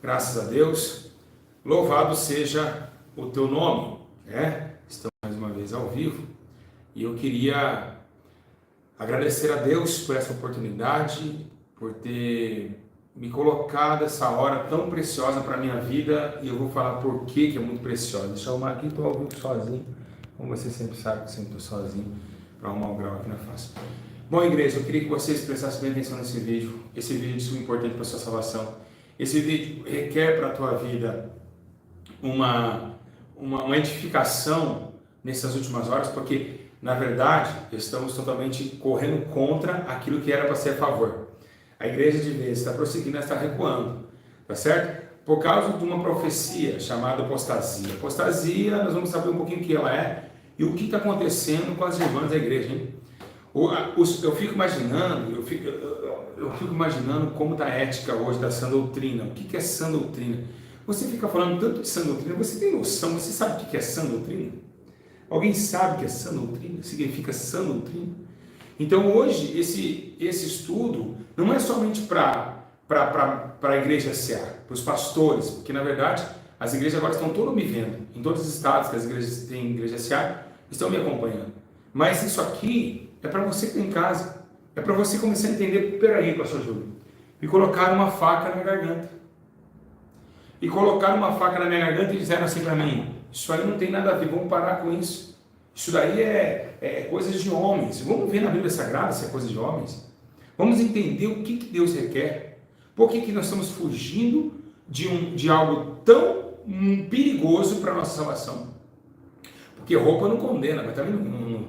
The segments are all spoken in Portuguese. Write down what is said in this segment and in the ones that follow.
Graças a Deus, louvado seja o teu nome, né? Estamos mais uma vez ao vivo e eu queria agradecer a Deus por essa oportunidade, por ter me colocado essa hora tão preciosa para a minha vida, e eu vou falar por que é muito preciosa. Deixa eu arrumar aqui, estou ao vivo sozinho, como você sempre sabe que eu sempre estou sozinho, para arrumar o grau aqui na face. Bom, igreja, eu queria que vocês prestassem bem atenção nesse vídeo. Esse vídeo é super importante para a sua salvação. Esse vídeo requer para a tua vida uma edificação nessas últimas horas, porque, na verdade, estamos totalmente correndo contra aquilo que era para ser a favor. A igreja de vez está prosseguindo, está recuando, tá certo? Por causa de uma profecia chamada apostasia. Apostasia, nós vamos saber um pouquinho o que ela é e o que está acontecendo com as irmãs da igreja, hein? Eu fico imaginando como está a ética hoje da sã doutrina. O que é sã doutrina? Você fica falando tanto de sã doutrina, você tem noção, você sabe o que é sã doutrina? Alguém sabe o que é sã doutrina? Significa sã doutrina? Então hoje esse estudo não é somente para a igreja SA, para os pastores, porque na verdade as igrejas agora estão todas me vendo, em todos os estados que as igrejas têm igreja SA, estão me acompanhando. Mas isso aqui é para você que está em casa, é para você começar a entender. Peraí, pastor Júlio, me colocaram uma faca na minha garganta. E colocaram uma faca na minha garganta e disseram assim para mim: isso aí não tem nada a ver, vamos parar com isso. Isso daí é coisa de homens. Vamos ver na Bíblia Sagrada se é coisa de homens. Vamos entender o que Deus requer. Por que nós estamos fugindo de algo tão perigoso para a nossa salvação? Porque roupa não condena, mas também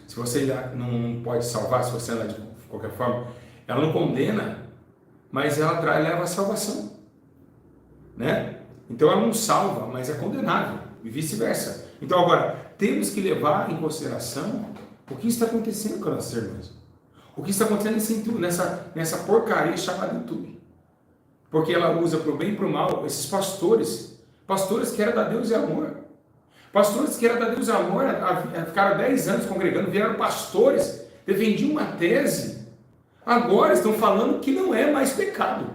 se você não pode salvar, se você anda de qualquer forma, ela não condena, mas ela leva a salvação, né? Então ela não salva, mas é condenável, e vice-versa. Então agora, temos que levar em consideração o que está acontecendo com as nossas irmãs. O que está acontecendo nessa porcaria chamada YouTube. Porque ela usa para o bem e para o mal esses pastores que eram da Deus e amor. Pastores que eram da Deus e amor, ficaram 10 anos congregando, vieram pastores, defendiam uma tese, agora estão falando que não é mais pecado.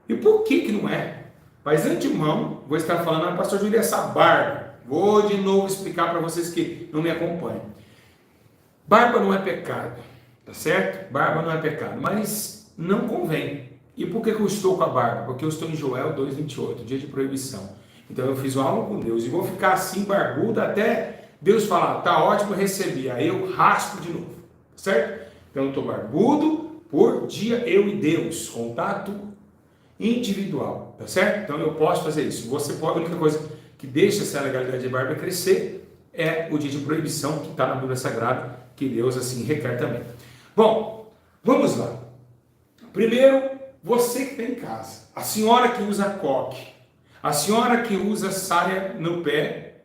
E por que não é? Mas de antemão, vou estar falando, pastor Júlio, essa barba. Vou de novo explicar para vocês que não me acompanham. Barba não é pecado, tá certo? Barba não é pecado, mas não convém. E por que eu estou com a barba? Porque eu estou em Joel 2,28, dia de proibição. Então eu fiz uma aula com Deus e vou ficar assim barbudo até Deus falar: tá ótimo, eu recebi. Aí eu raspo de novo, certo? Então eu estou barbudo por dia, eu e Deus, contato individual, tá certo? Então eu posso fazer isso. Você pode, a única coisa que deixa essa legalidade de barba crescer é o dia de proibição que está na Bíblia Sagrada, que Deus assim requer também. Bom, vamos lá. Primeiro, você que está em casa, a senhora que usa coque, a senhora que usa saia no pé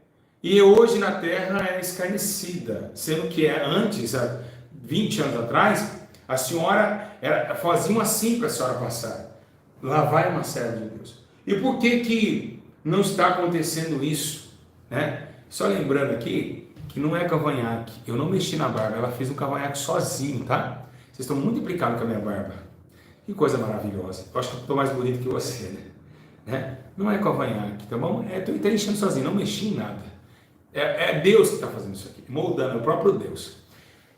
e hoje na terra é escarnecida, sendo que antes, há 20 anos atrás, a senhora fazia assim para a senhora passar. Lá vai uma serva de Deus. E por que não está acontecendo isso? Né? Só lembrando aqui que não é cavanhaque. Eu não mexi na barba, ela fez um cavanhaque sozinho, tá? Vocês estão muito implicados com a minha barba. Que coisa maravilhosa. Eu acho que eu estou mais bonito que você, né? Não é cavanhaque, tá bom? Estou enchendo sozinho, não mexi em nada. É Deus que está fazendo isso aqui, moldando, é o próprio Deus.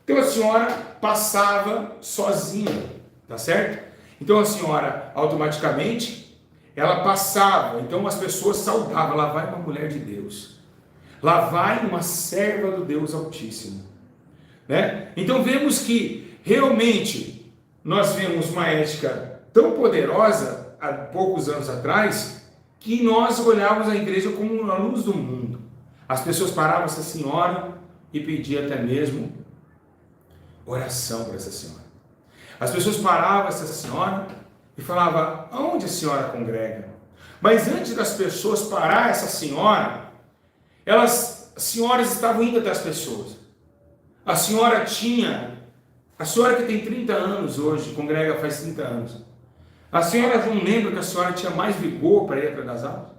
Então a senhora passava sozinha, tá certo? Então a senhora, automaticamente, ela passava, então as pessoas saudavam: lá vai uma mulher de Deus, lá vai uma serva do Deus Altíssimo, né? Então vemos que realmente nós vemos uma ética tão poderosa há poucos anos atrás, que nós olhávamos a igreja como a luz do mundo. As pessoas paravam essa senhora e pediam até mesmo oração para essa senhora. As pessoas paravam essa senhora e falavam: aonde a senhora congrega? Mas antes das pessoas parar essa senhora, as senhoras estavam indo até as pessoas. A senhora que tem 30 anos hoje, congrega faz 30 anos. A senhora não lembra que a senhora tinha mais vigor para ir atrás das aulas?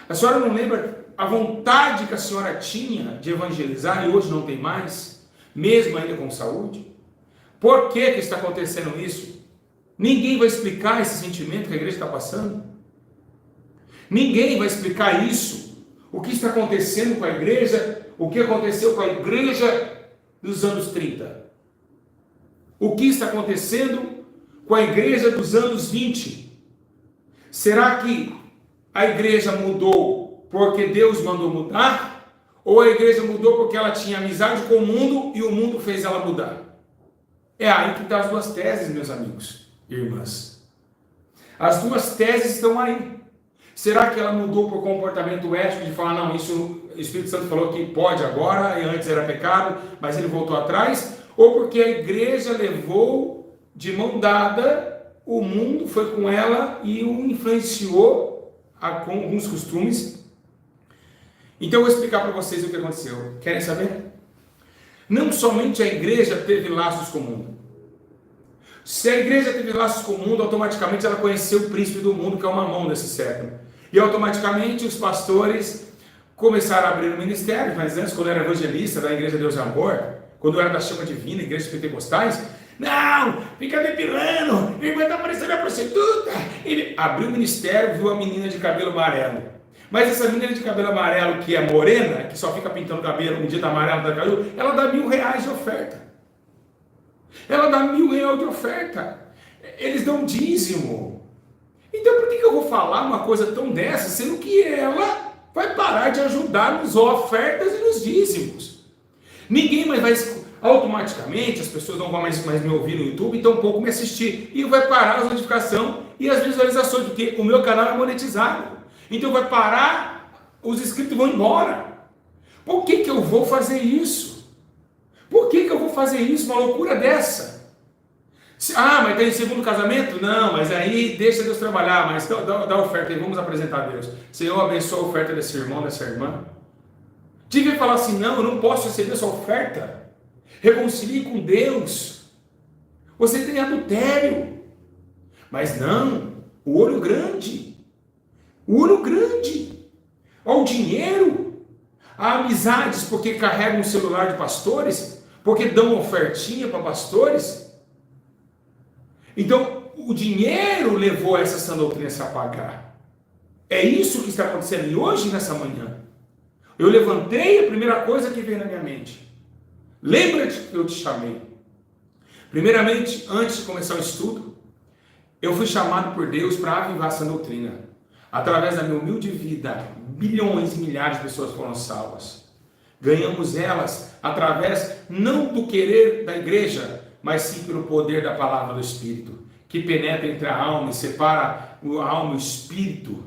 A senhora não lembra a vontade que a senhora tinha de evangelizar e hoje não tem mais, mesmo ainda com saúde? Por que está acontecendo isso? Ninguém vai explicar esse sentimento que a igreja está passando. Ninguém vai explicar isso. O que está acontecendo com a igreja, o que aconteceu com a igreja dos anos 30. O que está acontecendo com a igreja dos anos 20. Será que a igreja mudou porque Deus mandou mudar? Ou a igreja mudou porque ela tinha amizade com o mundo e o mundo fez ela mudar? É aí que estão as duas teses, meus amigos e irmãs. As duas teses estão aí. Será que ela mudou por comportamento ético de falar, não, isso o Espírito Santo falou que pode agora, e antes era pecado, mas ele voltou atrás? Ou porque a igreja levou de mão dada, o mundo foi com ela e o influenciou com alguns costumes? Então eu vou explicar para vocês o que aconteceu. Querem saber? Não somente a igreja teve laços com o mundo. Se a igreja teve laços com o mundo, automaticamente ela conheceu o príncipe do mundo, que é o Mamão desse século. E automaticamente os pastores começaram a abrir o ministério. Mas antes, quando eu era evangelista da Igreja Deus e Amor, quando eu era da Chama Divina, igrejas pentecostais, não, fica depilando, a irmã está parecendo a prostituta. Ele abriu o ministério, viu a menina de cabelo amarelo. Mas essa menina de cabelo amarelo, que é morena, que só fica pintando cabelo, um dia tá amarelo, tá cabelo, ela dá R$1.000 de oferta. Ela dá R$1.000 de oferta. Eles dão dízimo. Então por que eu vou falar uma coisa tão dessa, sendo que ela vai parar de ajudar nas ofertas e nos dízimos? Ninguém mais vai, automaticamente, as pessoas não vão mais me ouvir no YouTube, então pouco me assistir. E vai parar as notificações e as visualizações, porque o meu canal é monetizado. Então vai parar, os inscritos vão embora. Por que eu vou fazer isso? Por que eu vou fazer isso? Uma loucura dessa. Mas tem segundo casamento? Não, mas aí deixa Deus trabalhar, mas dá oferta aí, vamos apresentar a Deus. Senhor, abençoa a oferta desse irmão, dessa irmã. Devia falar assim, não, eu não posso receber essa oferta. Reconcilie com Deus. Você tem adultério. Mas não, o olho grande. O olho grande. Ao dinheiro. A amizades, porque carregam o celular de pastores, porque dão ofertinha para pastores. Então, o dinheiro levou essa sã doutrina a se apagar. É isso que está acontecendo. E hoje, nessa manhã, eu levantei a primeira coisa que veio na minha mente. Lembra-te que eu te chamei. Primeiramente, antes de começar o estudo, eu fui chamado por Deus para avivar essa doutrina. Através da minha humilde vida, bilhões e milhares de pessoas foram salvas. Ganhamos elas através não do querer da igreja, mas sim pelo poder da palavra do Espírito, que penetra entre a alma e separa a alma e o Espírito.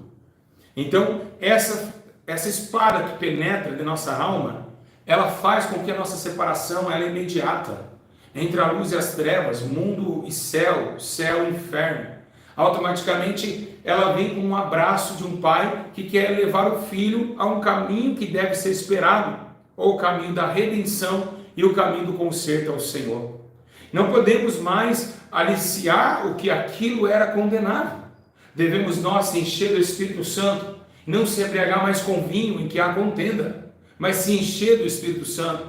Então, essa espada que penetra de nossa alma, ela faz com que a nossa separação ela é imediata, entre a luz e as trevas, mundo e céu, céu e inferno. Automaticamente ela vem com um abraço de um pai que quer levar o filho a um caminho que deve ser esperado, ou o caminho da redenção e o caminho do conserto ao Senhor. Não podemos mais aliciar o que aquilo era condenado. Devemos nós se encher do Espírito Santo, não se embriagar mais com vinho em que há contenda, mas se encher do Espírito Santo.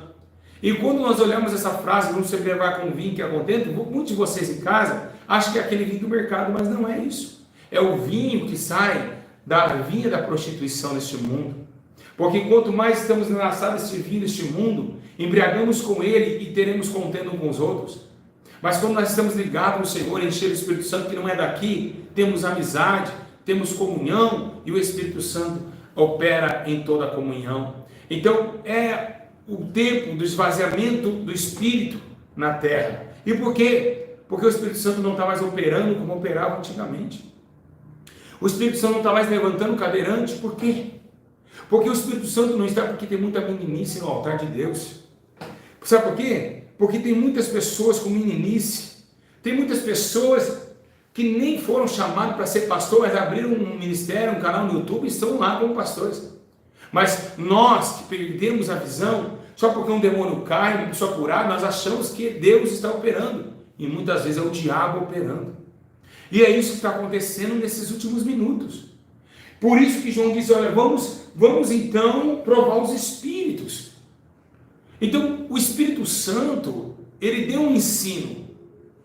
E quando nós olhamos essa frase, vamos se embriagar com vinho que há contenda, muitos de vocês em casa acham que é aquele vinho do mercado, mas não é isso. É o vinho que sai da vinha da prostituição neste mundo. Porque quanto mais estamos enlaçados neste vinho deste mundo, embriagamos com ele e teremos contenda uns com os outros. Mas quando nós estamos ligados no Senhor, encher o Espírito Santo que não é daqui, temos amizade, temos comunhão e o Espírito Santo opera em toda a comunhão. Então é o tempo do esvaziamento do Espírito na terra. E por quê? Porque o Espírito Santo não está mais operando como operava antigamente. O Espírito Santo não está mais levantando o cadeirante. Por quê? Porque o Espírito Santo não está porque tem muita meninice no altar de Deus. Sabe por quê? Porque tem muitas pessoas com meninice. Tem muitas pessoas que nem foram chamadas para ser pastor, mas abriram um ministério, um canal no YouTube e estão lá como pastores. Mas nós que perdemos a visão, só porque um demônio cai, uma pessoa curada, nós achamos que Deus está operando. E muitas vezes é o diabo operando. E é isso que está acontecendo nesses últimos minutos. Por isso que João diz, olha, vamos então provar os Espíritos. Então, o Espírito Santo, ele deu um ensino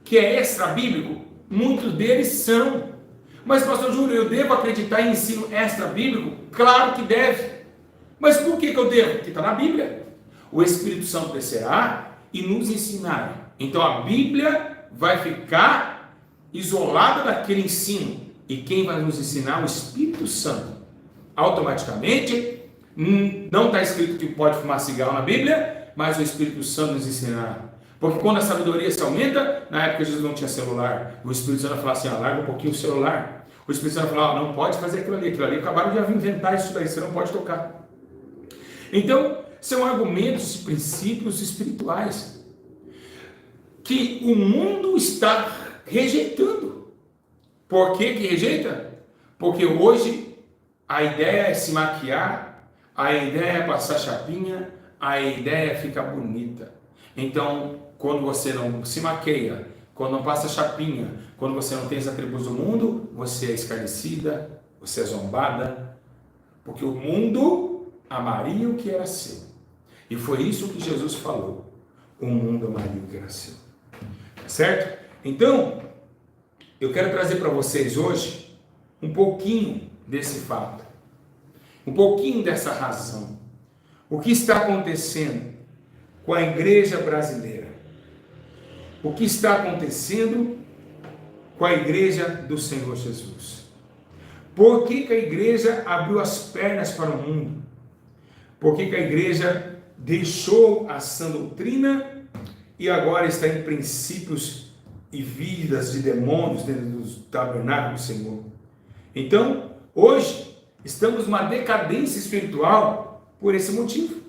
que é extra-bíblico, muitos deles são. Mas, pastor Júlio, eu devo acreditar em ensino extra-bíblico? Claro que deve. Mas por que eu devo? Porque está na Bíblia. O Espírito Santo descerá e nos ensinará. Então a Bíblia vai ficar isolada daquele ensino. E quem vai nos ensinar? O Espírito Santo. Automaticamente, não está escrito que pode fumar cigarro na Bíblia, mas o Espírito Santo nos ensinará. Porque quando a sabedoria se aumenta, na época Jesus não tinha celular, o Espírito Santo vai falar assim, larga um pouquinho o celular. O Espírito Santo vai falar, não pode fazer aquilo ali, acabaram de inventar isso daí, você não pode tocar. Então, são argumentos e princípios espirituais que o mundo está rejeitando. Por que rejeita? Porque hoje a ideia é se maquiar, a ideia é passar chapinha, a ideia é ficar bonita. Então, quando você não se maqueia, quando não passa chapinha, quando você não tem os atributos do mundo, você é escarnecida, você é zombada, porque o mundo amaria o que era seu. E foi isso que Jesus falou. O mundo amaria o que era seu. Certo? Então, eu quero trazer para vocês hoje um pouquinho desse fato. Um pouquinho dessa razão. O que está acontecendo com a igreja brasileira? O que está acontecendo com a igreja do Senhor Jesus? Por que a igreja abriu as pernas para o mundo? Por que a igreja deixou a sã doutrina e agora está em princípios e vidas de demônios dentro do tabernáculo do Senhor? Então, hoje, estamos numa decadência espiritual por esse motivo.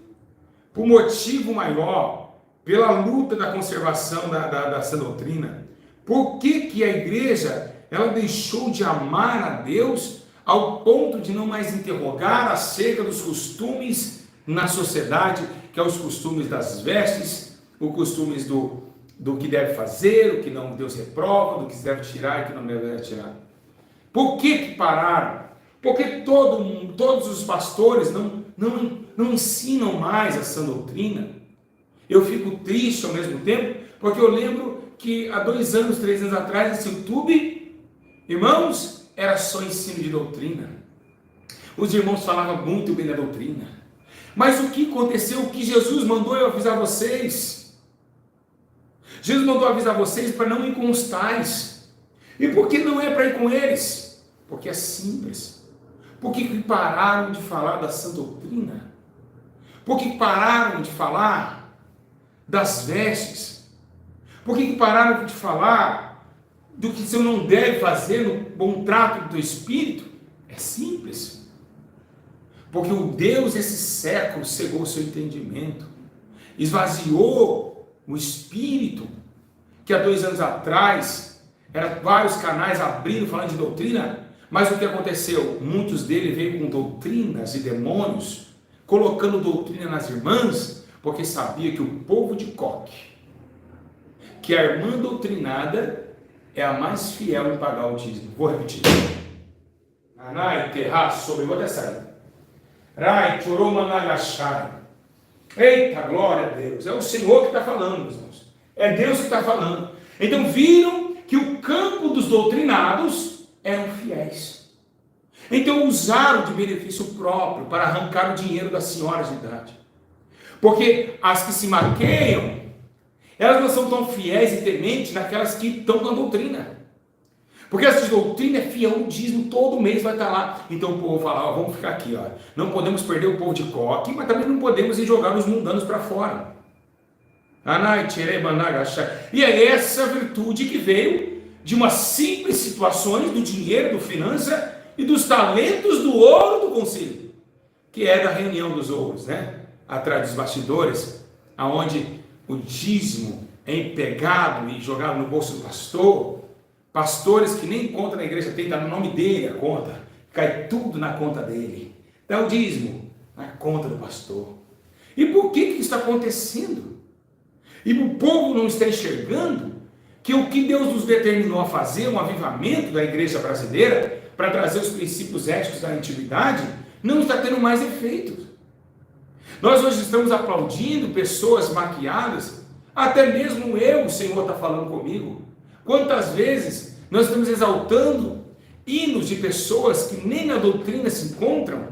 Por motivo maior, pela luta da conservação da sã doutrina. Por que a igreja ela deixou de amar a Deus ao ponto de não mais interrogar acerca dos costumes na sociedade, que é os costumes das vestes, os costumes do que deve fazer, o que não Deus reprova, do que se deve tirar e o que não deve tirar? Por que pararam? Porque todos os pastores não ensinam mais a sã doutrina. Eu fico triste ao mesmo tempo, porque eu lembro que há 2 anos, 3 anos atrás, esse YouTube, irmãos, era só ensino de doutrina. Os irmãos falavam muito bem da doutrina. Mas o que aconteceu? O que Jesus mandou eu avisar vocês? Jesus mandou avisar vocês para não ir com os tais. E por que não é para ir com eles? Porque é simples. Por que pararam de falar da sã doutrina? Por que pararam de falar das vestes? Por que pararam de falar do que você não deve fazer no bom trato do Espírito? É simples. Porque o Deus desse século cegou o seu entendimento, esvaziou o Espírito, que há 2 anos atrás, eram vários canais abrindo, falando de doutrina, mas o que aconteceu? Muitos deles veio com doutrinas e demônios, colocando doutrina nas irmãs, porque sabia que o povo de Coque, que a irmã doutrinada é a mais fiel em pagar o dízimo. Vou repetir. Anai, terraço, sobre, vou até sair. Rai, choromanagachai. Eita, glória a Deus. É o Senhor que está falando, meus irmãos. É Deus que está falando. Então viram que o campo dos doutrinados eram fiéis. Então usaram de benefício próprio para arrancar o dinheiro das senhoras de idade. Porque as que se maqueiam, elas não são tão fiéis e tementes naquelas que estão na doutrina. Porque essa doutrina é fiel, o dízimo todo mês vai estar lá. Então o povo fala, ó, vamos ficar aqui, ó. Não podemos perder o povo de Coque, mas também não podemos ir jogar os mundanos para fora. E é essa virtude que veio de umas simples situações do dinheiro, do finança e dos talentos do ouro do concílio, que é da reunião dos ouros, né? Atrás dos bastidores, aonde o dízimo é empregado e jogado no bolso do pastor. Pastores que nem conta na igreja tem, está no nome dele a conta, cai tudo na conta dele. Dá o dízimo na conta do pastor. E por que isso está acontecendo? E o povo não está enxergando que o que Deus nos determinou a fazer, um avivamento da igreja brasileira, para trazer os princípios éticos da antiguidade, não está tendo mais efeito. Nós hoje estamos aplaudindo pessoas maquiadas, até mesmo eu, o Senhor está falando comigo. Quantas vezes nós estamos exaltando hinos de pessoas que nem na doutrina se encontram?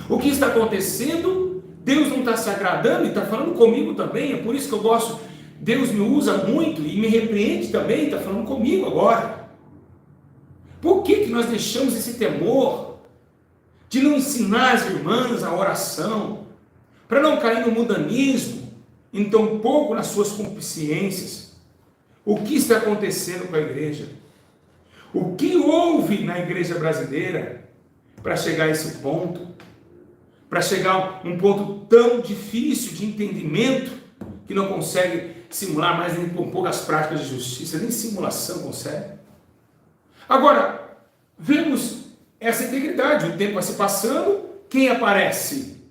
O que está acontecendo? Deus não está se agradando e está falando comigo também. É por isso que eu gosto. Deus me usa muito e me repreende também, está falando comigo agora. Por que nós deixamos esse temor de não ensinar as irmãs a oração, para não cair no mundanismo, em tão pouco nas suas concupiscências? O que está acontecendo com a igreja? O que houve na igreja brasileira para chegar a esse ponto? Para chegar a um ponto tão difícil de entendimento, que não consegue simular mais nem com poucas práticas de justiça, nem simulação consegue. Agora, vemos essa integridade, o tempo vai se passando, quem aparece?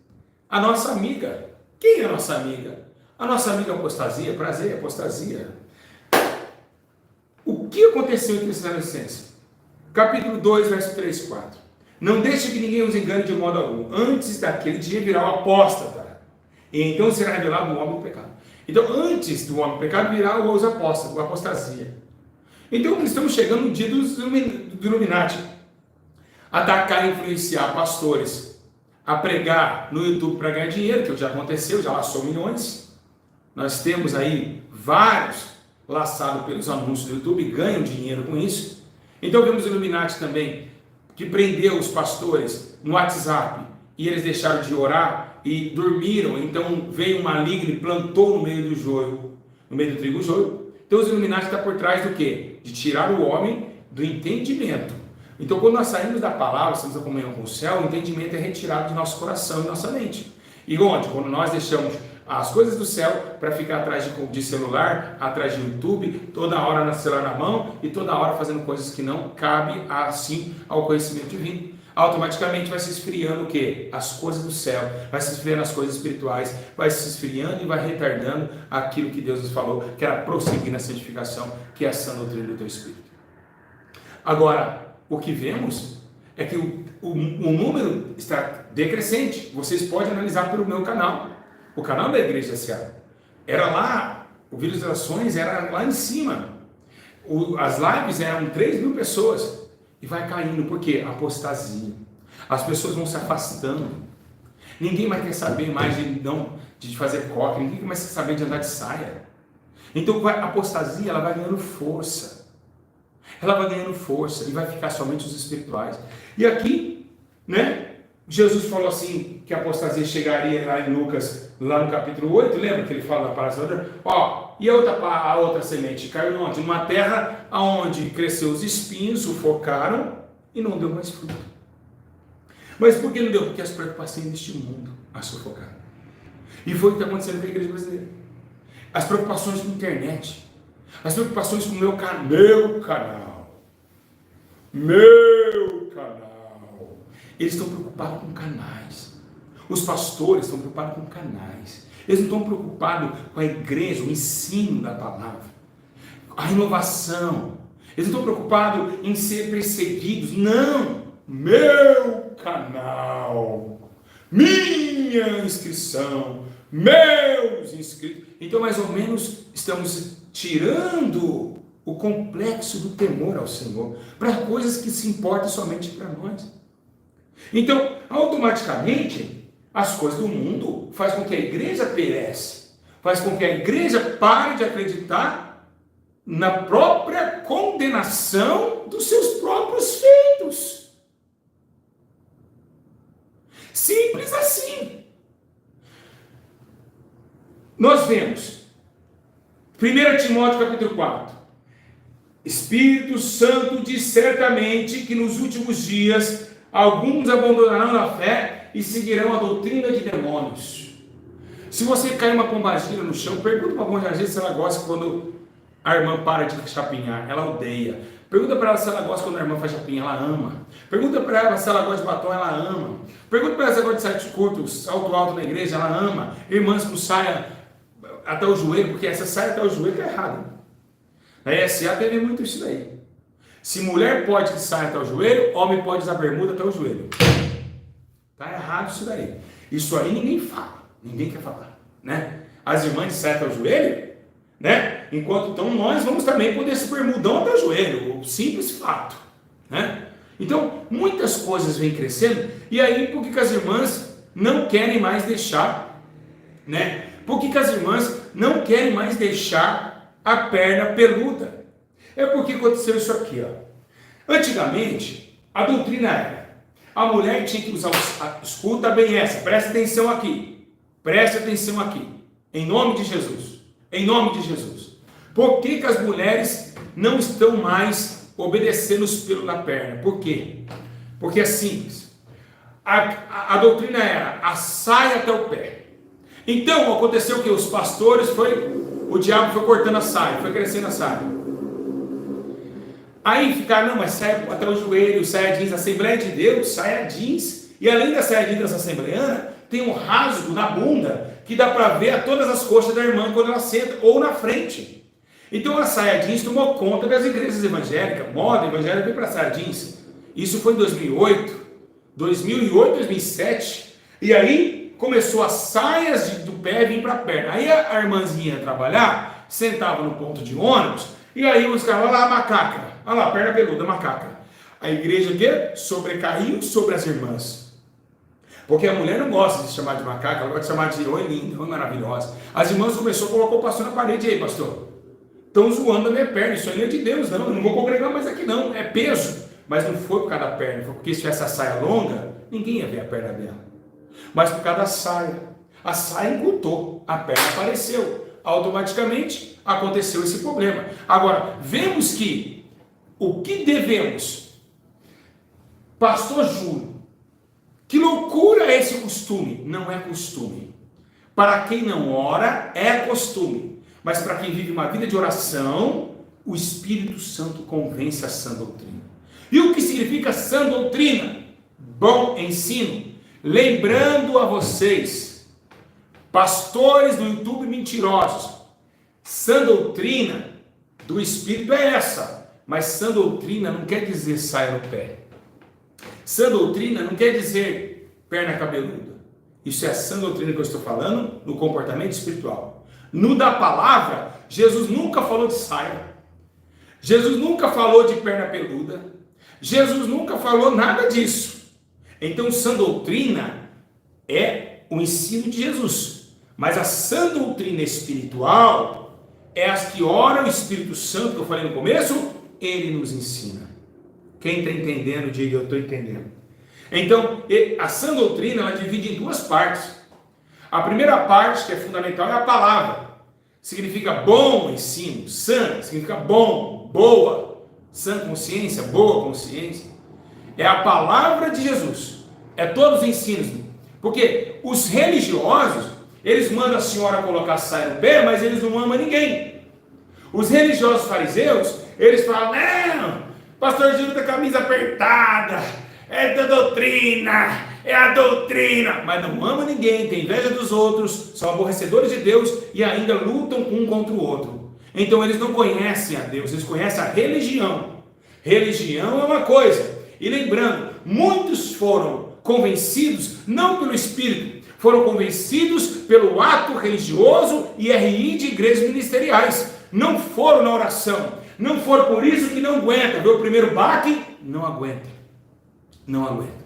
A nossa amiga. Quem é a nossa amiga? A nossa amiga apostasia, prazer, apostasia. O que aconteceu em Cristo na adolescência? Capítulo 2, verso 3 e 4. Não deixe que ninguém os engane de modo algum. Antes daquele dia virá o apóstata, e então será revelado o homem do pecado. Então, antes do homem do pecado virá os apóstatas, a apostasia. Então, estamos chegando no dia do Illuminati. Atacar e influenciar pastores a pregar no YouTube para ganhar dinheiro, que já aconteceu, já laçou milhões. Nós temos aí vários laçados pelos anúncios do YouTube e ganham dinheiro com isso. Então, vemos o Illuminati também, que prendeu os pastores no WhatsApp e eles deixaram de orar e dormiram. Então veio um maligno e plantou no meio do joio, no meio do trigo o joio. Então os Illuminati estão por trás do quê? De tirar o homem do entendimento. Então quando nós saímos da palavra, estamos em comunhão com o céu, o entendimento é retirado de nosso coração e nossa mente. E onde? Quando nós deixamos as coisas do céu para ficar atrás de celular, atrás de YouTube, toda hora no celular na mão e toda hora fazendo coisas que não cabem assim ao conhecimento divino. Automaticamente vai se esfriando o quê? As coisas do céu, vai se esfriando as coisas espirituais, vai se esfriando e vai retardando aquilo que Deus nos falou, que era prosseguir na santificação, que é a sã doutrina do teu Espírito. Agora, o que vemos é que o número está decrescente. Vocês podem analisar pelo meu canal. O canal da Igreja S.A. era lá, o Visualizações era lá em cima. As lives eram 3.000 pessoas. E vai caindo, por quê? Apostasia. As pessoas vão se afastando. Ninguém mais quer saber mais de fazer coque, ninguém mais quer saber de andar de saia. Então a apostasia ela vai ganhando força. Ela vai ganhando força e vai ficar somente os espirituais. E aqui, né? Jesus falou assim, que a apostasia chegaria lá em Lucas, lá no capítulo 8, lembra que ele fala na palavra? E a outra semente caiu onde? Numa terra onde cresceu os espinhos, sufocaram e não deu mais fruto. Mas por que não deu? Porque as preocupações deste mundo a sufocaram. E foi o que está acontecendo com a igreja brasileira. As preocupações com a internet, as preocupações com o meu canal. Eles estão preocupados com canais. Os pastores estão preocupados com canais. Eles não estão preocupados com a igreja, o ensino da palavra, a renovação. Eles não estão preocupados em ser perseguidos. Não! Meu canal, minha inscrição, meus inscritos. Então, mais ou menos, estamos tirando o complexo do temor ao Senhor para coisas que se importam somente para nós. Então, automaticamente, as coisas do mundo faz com que a igreja perece, faz com que a igreja pare de acreditar na própria condenação dos seus próprios feitos. Simples assim. Nós vemos 1 Timóteo capítulo 4. Espírito Santo diz certamente que nos últimos dias alguns abandonarão a fé e seguirão a doutrina de demônios. Se você cair uma pombagira no chão, pergunta para a pombagira se ela gosta quando a irmã para de chapinhar. Ela odeia. Pergunta para ela se ela gosta quando a irmã faz chapinha. Ela ama. Pergunta para ela se ela gosta de batom. Ela ama. Pergunta para ela se ela gosta de salto curto, salto alto na igreja. Ela ama. Irmãs com saia até o joelho, porque essa saia até o joelho está errada. Na ESA teve muito isso daí. Se mulher pode que saia até o joelho, homem pode usar bermuda até o joelho. Está errado isso daí. Isso aí ninguém fala. Ninguém quer falar. Né? As irmãs de saia até o joelho, né? Enquanto então nós vamos também poder se bermudão até o joelho. O simples fato. né? Então, muitas coisas vêm crescendo, e aí por que as irmãs não querem mais deixar, né? Por que as irmãs não querem mais deixar a perna peluda? É porque aconteceu isso aqui, ó. Antigamente, a doutrina era, a mulher tinha que usar, escuta bem essa, presta atenção aqui, em nome de Jesus, em nome de Jesus. Por que as mulheres não estão mais obedecendo os pelos na perna? Por quê? Porque é simples. A doutrina era a saia até o pé. Então aconteceu que os pastores o diabo foi cortando a saia, foi crescendo a saia. Aí ficaram, não, mas saia até o joelho, saia jeans, Assembleia de Deus, saia jeans. E além da saia jeans assembleiana, tem um rasgo na bunda que dá para ver a todas as coxas da irmã quando ela senta, ou na frente. Então a saia jeans tomou conta das igrejas evangélicas, moda evangélica veio para saia jeans. Isso foi em 2008, 2007, e aí começou as saias do pé vir para a perna. Aí a irmãzinha ia trabalhar, sentava no ponto de ônibus, e aí os caras, olha lá a macaca, olha lá, perna peluda, macaca. A igreja que sobrecaiu sobre as irmãs. Porque a mulher não gosta de se chamar de macaca, ela gosta de chamar de oi linda, oi maravilhosa. As irmãs começaram a colocar o pastor na parede, aí pastor, estão zoando a minha perna, isso aí não é de Deus, não, eu não vou congregar mais aqui não, é peso. Mas não foi por causa da perna, foi porque se tivesse a saia longa, ninguém ia ver a perna dela. Mas por causa da saia, a saia encurtou, a perna apareceu, automaticamente aconteceu esse problema. Agora, vemos que o que devemos, pastor Júlio, que loucura é esse costume? Não é costume. Para quem não ora, é costume. Mas para quem vive uma vida de oração, o Espírito Santo convence a sã doutrina. E o que significa sã doutrina? Bom ensino. Lembrando a vocês, pastores do YouTube mentirosos, sã doutrina do Espírito é essa. Mas sã doutrina não quer dizer saia no pé. Sã doutrina não quer dizer perna cabeluda. Isso é a sã doutrina que eu estou falando no comportamento espiritual. No da palavra, Jesus nunca falou de saia. Jesus nunca falou de perna peluda. Jesus nunca falou nada disso. Então, sã doutrina é o ensino de Jesus. Mas a sã doutrina espiritual é as que ora o Espírito Santo, que eu falei no começo, ele nos ensina. Quem está entendendo, diga eu estou entendendo. Então, a sã doutrina, ela divide em duas partes. A primeira parte, que é fundamental, é a palavra. Significa bom ensino, sã, significa bom, boa, sã consciência, boa consciência. É a palavra de Jesus. É todos os ensinos. Porque os religiosos, eles mandam a senhora colocar a saia no pé, mas eles não amam ninguém. Os religiosos fariseus, eles falam, não, pastor Gil da camisa apertada, é da doutrina, é a doutrina, mas não ama ninguém, tem inveja dos outros, são aborrecedores de Deus e ainda lutam um contra o outro. Então eles não conhecem a Deus, eles conhecem a religião. Religião é uma coisa, e lembrando, muitos foram convencidos, não pelo Espírito, foram convencidos pelo ato religioso e RI de igrejas ministeriais, não foram na oração, não foram, por isso que não aguenta, vê o primeiro baque, não aguenta. Não aguenta.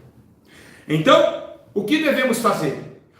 Então, o que devemos fazer?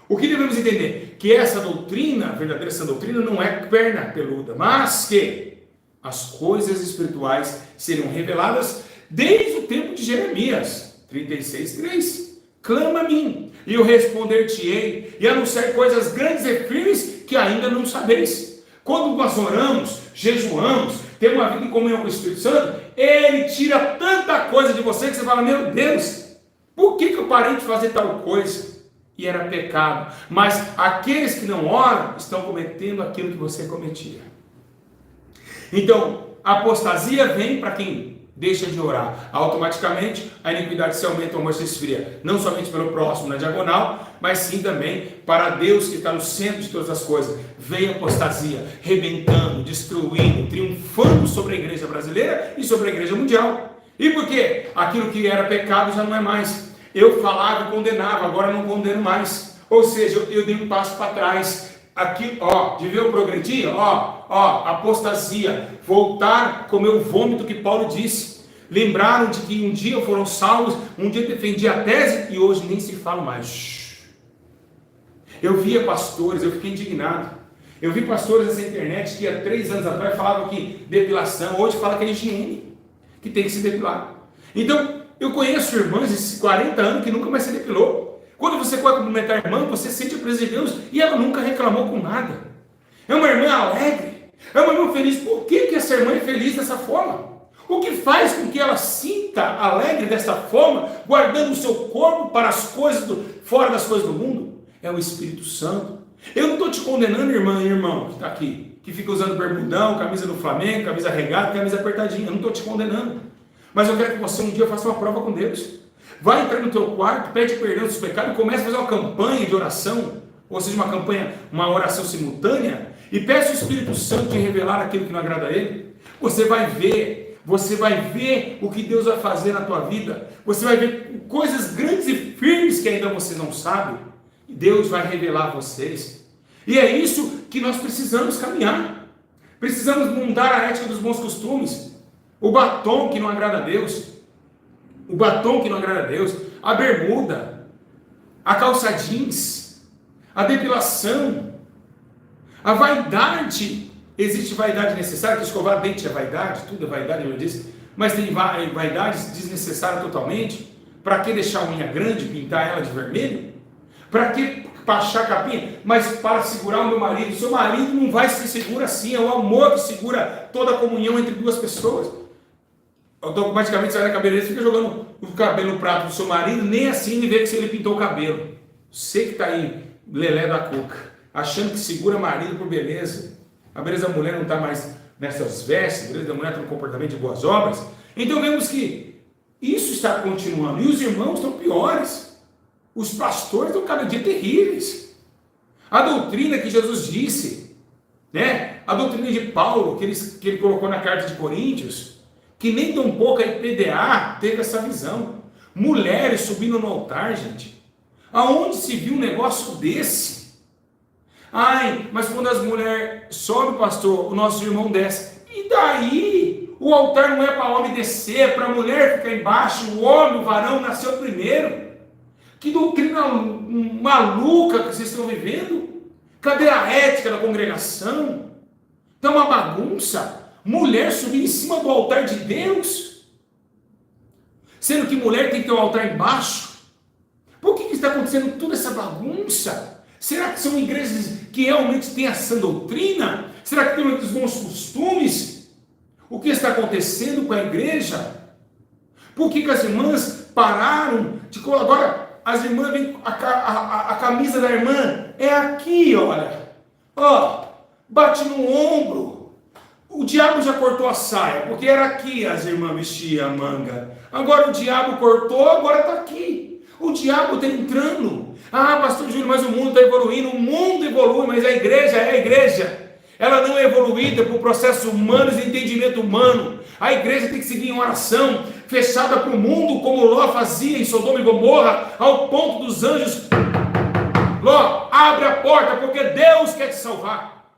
O que devemos entender? Que essa doutrina, a verdadeira sã doutrina, não é perna peluda, mas que as coisas espirituais seriam reveladas desde o tempo de Jeremias 36:3. Clama a mim, e eu responder-te-ei, e anunciar coisas grandes e firmes que ainda não sabeis. Quando nós oramos, jejuamos, temos uma vida em comunhão com o Espírito Santo, ele tira tanta coisa de você que você fala, meu Deus, por que eu parei de fazer tal coisa? E era pecado. Mas aqueles que não oram estão cometendo aquilo que você cometia. Então, a apostasia vem para quem deixa de orar. Automaticamente a iniquidade se aumenta, o amor se esfria. Não somente pelo próximo na diagonal, mas sim também para Deus que está no centro de todas as coisas. Vem a apostasia, rebentando, destruindo, triunfando sobre a igreja brasileira e sobre a igreja mundial. E por quê? Aquilo que era pecado já não é mais. Eu falava e condenava, agora não condeno mais. Ou seja, eu dei um passo para trás. Aqui, ó, de ver eu progredir, ó, apostasia, voltar com o meu vômito que Paulo disse. lembraram de que um dia foram salvos, um dia defendi a tese e hoje nem se fala mais. Eu via pastores, eu fiquei indignado. Eu vi pastores nessa internet que há 3 anos atrás falavam que depilação, hoje fala que é higiene, que tem que se depilar. Então, eu conheço irmãs de 40 anos que nunca mais se depilou. Quando você vai cumprimentar a irmã, você sente a presença de Deus e ela nunca reclamou com nada. É uma irmã alegre, é uma irmã feliz. Por que essa irmã é feliz dessa forma? O que faz com que ela sinta alegre dessa forma, guardando o seu corpo para as coisas fora das coisas do mundo? É o Espírito Santo. Eu não estou te condenando, irmã e irmão, que está aqui, que fica usando bermudão, camisa do Flamengo, camisa regata, camisa apertadinha. Eu não estou te condenando. Mas eu quero que você um dia faça uma prova com Deus. Vai entrar no teu quarto, pede perdão dos pecados e comece a fazer uma campanha de oração, ou seja, uma oração simultânea, e peça o Espírito Santo de revelar aquilo que não agrada a Ele. Você vai ver o que Deus vai fazer na tua vida. Você vai ver coisas grandes e firmes que ainda você não sabe. E Deus vai revelar a vocês. E é isso que nós precisamos caminhar. Precisamos mudar a ética dos bons costumes. O batom que não agrada a Deus. O batom que não agrada a Deus. A bermuda. A calça jeans. A depilação. A vaidade. Existe vaidade necessária, que escovar dente é vaidade, tudo é vaidade, eu disse, mas tem vaidade desnecessária totalmente. Para que deixar a unha grande, pintar ela de vermelho? Para que baixar a capinha? Mas para segurar o meu marido. Seu marido não vai se segurar assim, é o amor que segura toda a comunhão entre duas pessoas. Automaticamente você vai na cabeleireira e fica jogando o cabelo no prato do seu marido, nem assim ele vê que ele pintou o cabelo. Você que está aí, lelé da cuca, achando que segura marido por beleza. A beleza da mulher não está mais nessas vestes, a beleza da mulher está no comportamento de boas obras. Então vemos que isso está continuando. E os irmãos estão piores. Os pastores estão cada dia terríveis. A doutrina que Jesus disse, né? A doutrina de Paulo, que ele colocou na carta de Coríntios, que nem tão pouco a IPDA teve essa visão. Mulheres subindo no altar, gente. Aonde se viu um negócio desse? Ai, mas quando as mulheres sobem, pastor, o nosso irmão desce. E daí? O altar não é para homem descer, é para a mulher ficar embaixo. O homem, o varão, nasceu primeiro. Que doutrina maluca que vocês estão vivendo? Cadê a ética da congregação? Está uma bagunça. Mulher subir em cima do altar de Deus, sendo que mulher tem que ter um altar embaixo. Por que está acontecendo toda essa bagunça? Será que são igrejas que realmente têm a sã doutrina? Será que tem os bons costumes? O que está acontecendo com a igreja? Por que as irmãs pararam de... Agora, as irmãs vêm... A camisa da irmã é aqui, olha. Ó, bate no ombro. O diabo já cortou a saia, porque era aqui as irmãs vestiam a manga. Agora o diabo cortou, agora está aqui. O diabo está entrando. Ah, pastor Júlio, mas o mundo está evoluindo. O mundo evolui, mas a igreja é a igreja. Ela não é evoluída por processos humanos e entendimento humano. A igreja tem que seguir em oração, fechada para o mundo, como Ló fazia em Sodoma e Gomorra, ao ponto dos anjos. Ló, abre a porta, porque Deus quer te salvar.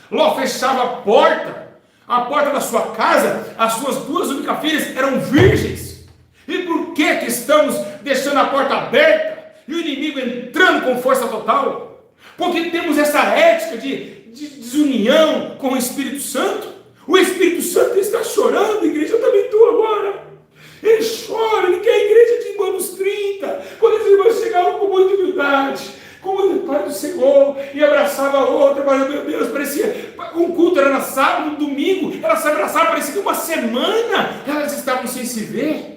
Ló fechava a porta da sua casa, as suas 2 únicas filhas eram virgens. E por que estamos deixando a porta aberta? E o inimigo entrando com força total? Porque temos essa ética de desunião com o Espírito Santo. O Espírito Santo está chorando, a igreja, eu também estou agora. Ele chora, ele quer a igreja de anos 30, quando as irmãs chegavam com muita humildade, como o Pai do Senhor, e abraçava a outra, mas meu Deus, parecia, um culto era na sábado, no domingo, elas se abraçavam, parecia que uma semana elas estavam sem se ver.